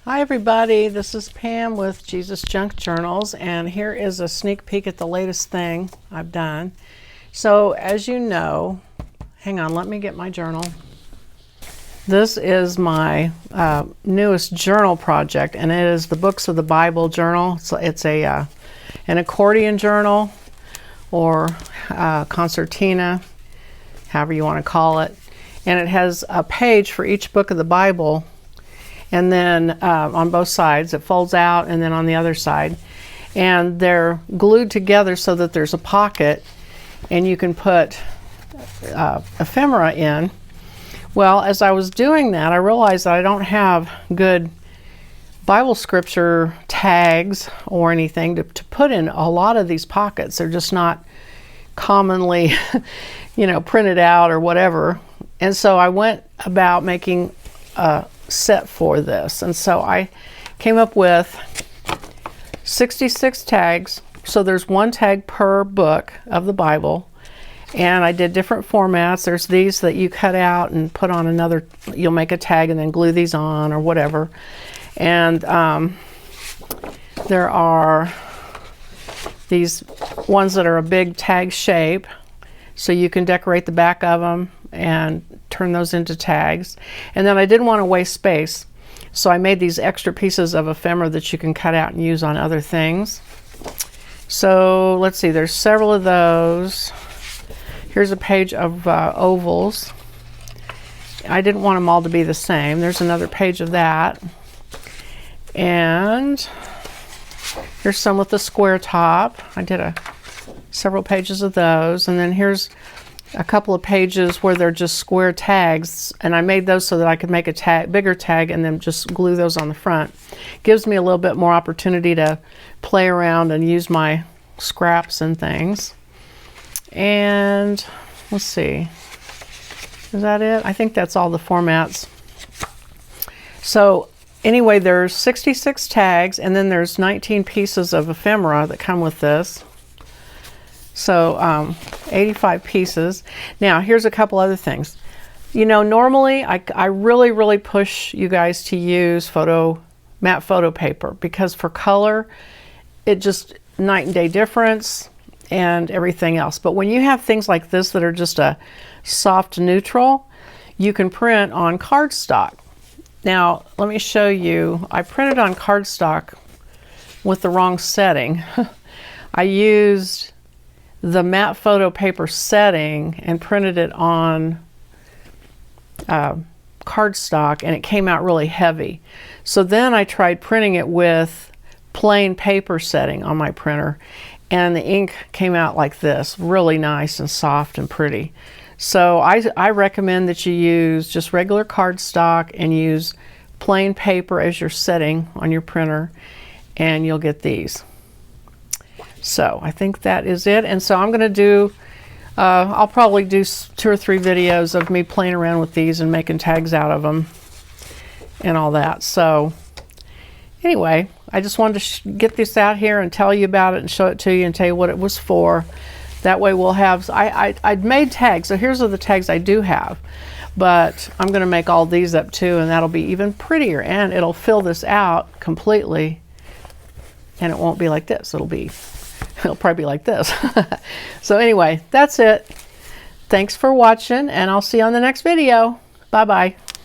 Hi everybody, this is Pam with Jesusjunkjournals, and here is a sneak peek at the latest thing I've done. So as you know, hang on, let me get my journal. This is my newest journal project, and it is the Books of the Bible journal. So it's an accordion journal, or concertina, however you want to call it. And it has a page for each book of the Bible. And then on both sides, it folds out, and then on the other side. And they're glued together so that there's a pocket, and you can put ephemera in. Well, as I was doing that, I realized that I don't have good Bible scripture tags or anything to put in a lot of these pockets. They're just not commonly, printed out or whatever. And so I went about making a set for this, and so I came up with 66 tags. So there's one tag per book of the Bible, and I did different formats. There's these that you cut out and put on another, you'll make a tag and then glue these on or whatever. And there are these ones that are a big tag shape, so you can decorate the back of them and turn those into tags. And then I didn't want to waste space, so I made these extra pieces of ephemera that you can cut out and use on other things. So let's see, there's several of those. Here's a page of ovals. I didn't want them all to be the same. There's another page of that. And here's some with the square top. I did several pages of those. And then here's a couple of pages where they're just square tags, and I made those so that I could make a bigger tag and then just glue those on the front. Gives me a little bit more opportunity to play around and use my scraps and things. And let's see, is that it? I think that's all the formats. So anyway, there's 66 tags, and then there's 19 pieces of ephemera that come with this. So 85 pieces. Now here's a couple other things. Normally I really push you guys to use matte photo paper, because for color it just night and day difference and everything else. But when you have things like this that are just a soft neutral, you can print on cardstock. Now let me show you. I printed on cardstock with the wrong setting. I used the matte photo paper setting and printed it on cardstock, and it came out really heavy. So then I tried printing it with plain paper setting on my printer, and the ink came out like this, really nice and soft and pretty. So I recommend that you use just regular cardstock and use plain paper as your setting on your printer, and you'll get these. So I think that is it. And so I'm going to do, I'll probably do 2 or 3 videos of me playing around with these and making tags out of them and all that. So anyway, I just wanted to get this out here and tell you about it and show it to you and tell you what it was for. That way we'll have, I'd made tags, so here's the tags I do have. But I'm going to make all these up too, and that'll be even prettier, and it'll fill this out completely, and it won't be like this. It'll probably be like this. So anyway, that's it. Thanks for watching, and I'll see you on the next video. Bye-bye.